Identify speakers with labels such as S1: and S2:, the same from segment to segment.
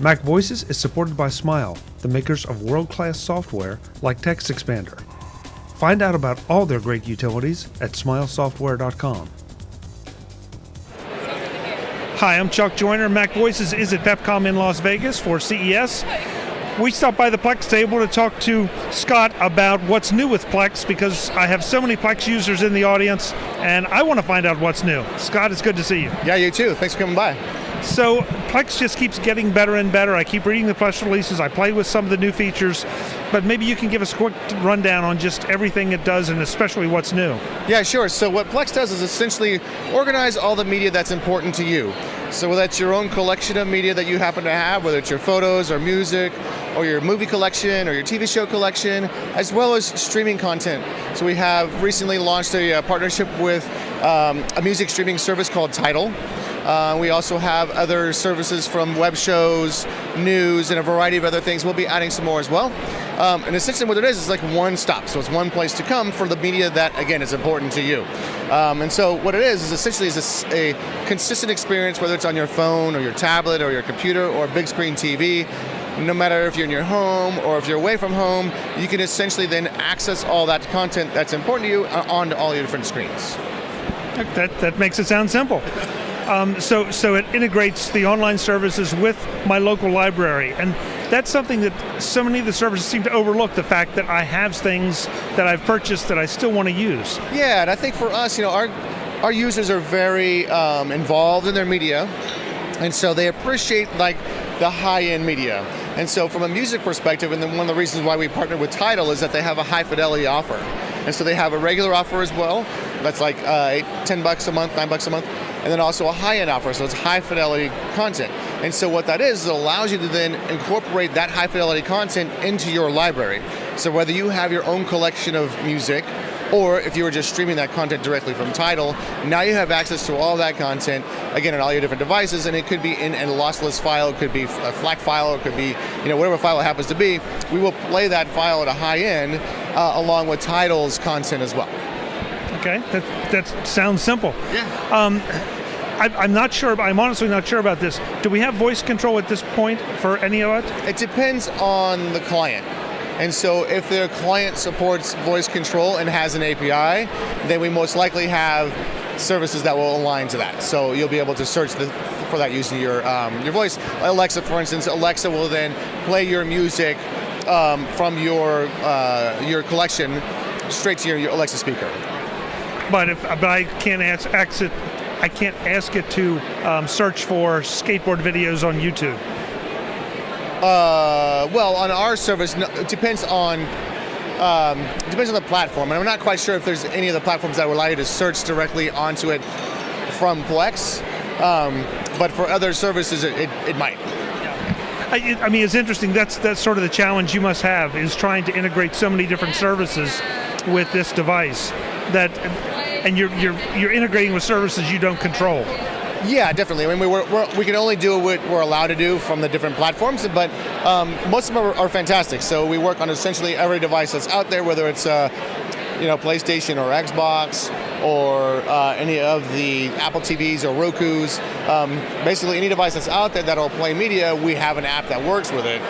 S1: MacVoices is supported by Smile, the makers of world-class software like Text Expander. Find out about all their great utilities at smilesoftware.com. Hi, I'm Chuck Joyner. MacVoices is at Pepcom in Las Vegas for CES. We stopped by the Plex table to talk to Scott about what's new with Plex because I have so many Plex users in the audience and I want to find out what's new. Scott, it's good to see you.
S2: Yeah, you too. Thanks for coming by.
S1: So Plex just keeps getting better and better. I keep reading the press releases. I play with some of the new features, but maybe you can give us a quick rundown on just everything it does and especially what's new.
S2: Yeah, sure. So what Plex does is essentially organize all the media that's important to you. So whether that's your own collection of media that you happen to have, whether it's your photos or music, or your movie collection, or your TV show collection, as well as streaming content. So we have recently launched a partnership with a music streaming service called Tidal. We also have other services from web shows, news, and a variety of other things. We'll be adding some more as well. And essentially what it is like one stop. So it's one place to come for the media that, again, is important to you. And so what it is essentially a consistent experience, whether it's on your phone or your tablet or your computer or big screen TV. No matter if you're in your home or if you're away from home, you can essentially then access all that content that's important to you onto all your different screens.
S1: That makes it sound simple. So it integrates the online services with my local library, and that's something that so many of the services seem to overlook, the fact that I have things that I've purchased that I still want to use.
S2: Yeah, and I think for us, our users are very involved in their media, and so they appreciate the high-end media. And so from a music perspective, and then one of the reasons why we partnered with Tidal is that they have a high fidelity offer. And so they have a regular offer as well, that's like $10 a month, $9 a month, and then also a high-end offer, so it's high fidelity content. And so what that is, it allows you to then incorporate that high fidelity content into your library. So whether you have your own collection of music, or if you were just streaming that content directly from Tidal, now you have access to all that content, again, on all your different devices, and it could be in a lossless file, it could be a FLAC file, it could be whatever file it happens to be. We will play that file at a high end along with Tidal's content as well.
S1: Okay, that sounds simple.
S2: Yeah.
S1: I'm not sure, I'm honestly not sure about this. Do we have voice control at this point for any of it?
S2: It depends on the client. And so if their client supports voice control and has an API, then we most likely have services that will align to that. So you'll be able to search for that using your voice. Alexa, for instance, Alexa will then play your music from your collection straight to your Alexa speaker.
S1: But I can't ask it to search for skateboard videos on YouTube.
S2: Well, on our service, it depends on the platform, and I'm not quite sure if there's any of the platforms that will allow you to search directly onto it from Plex, but for other services, it might.
S1: I mean, it's interesting. That's sort of the challenge you must have, is trying to integrate so many different services with this device and you're integrating with services you don't control.
S2: Yeah, definitely. I mean, we can only do what we're allowed to do from the different platforms, but most of them are fantastic. So we work on essentially every device that's out there, whether it's PlayStation or Xbox or any of the Apple TVs or Rokus. Basically, any device that's out there that'll play media, we have an app that works with it.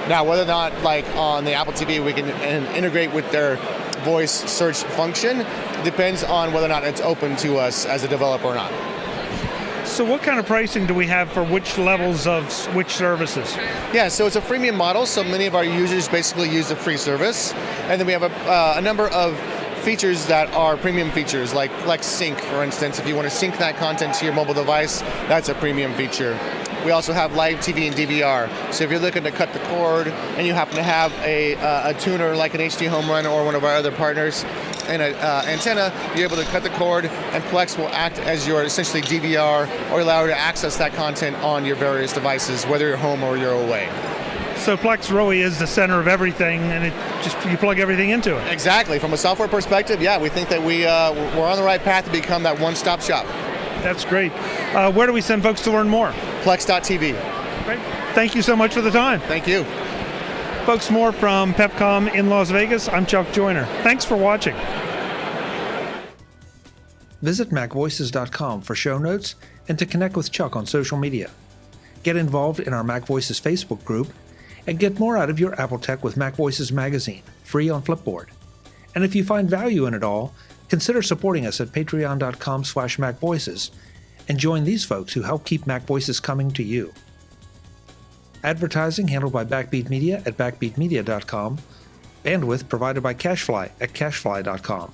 S2: Now, whether or not, like on the Apple TV, we can integrate with their voice search function depends on whether or not it's open to us as a developer or not.
S1: So what kind of pricing do we have for which levels of which services?
S2: Yeah, so it's a freemium model, so many of our users basically use the free service. And then we have a number of features that are premium features, like Plex Sync, for instance. If you want to sync that content to your mobile device, that's a premium feature. We also have live TV and DVR. So if you're looking to cut the cord and you happen to have a tuner like an HD Home Run or one of our other partners and an antenna, you're able to cut the cord, and Plex will act as your essentially DVR or allow you to access that content on your various devices, whether you're home or you're away.
S1: So Plex really is the center of everything, and you plug everything into it.
S2: Exactly. From a software perspective, yeah, we think that we're on the right path to become that one-stop shop.
S1: That's great. Where do we send folks to learn more?
S2: Plex.tv.
S1: Great. Thank you so much for the time.
S2: Thank you.
S1: Folks, more from Pepcom in Las Vegas. I'm Chuck Joyner. Thanks for watching. Visit MacVoices.com for show notes and to connect with Chuck on social media. get involved in our MacVoices Facebook group, and get more out of your Apple tech with MacVoices magazine, free on Flipboard. And if you find value in it all, consider supporting us at patreon.com/MacVoices and join these folks who help keep MacVoices coming to you. Advertising handled by Backbeat Media at backbeatmedia.com. Bandwidth provided by CacheFly at cachefly.com.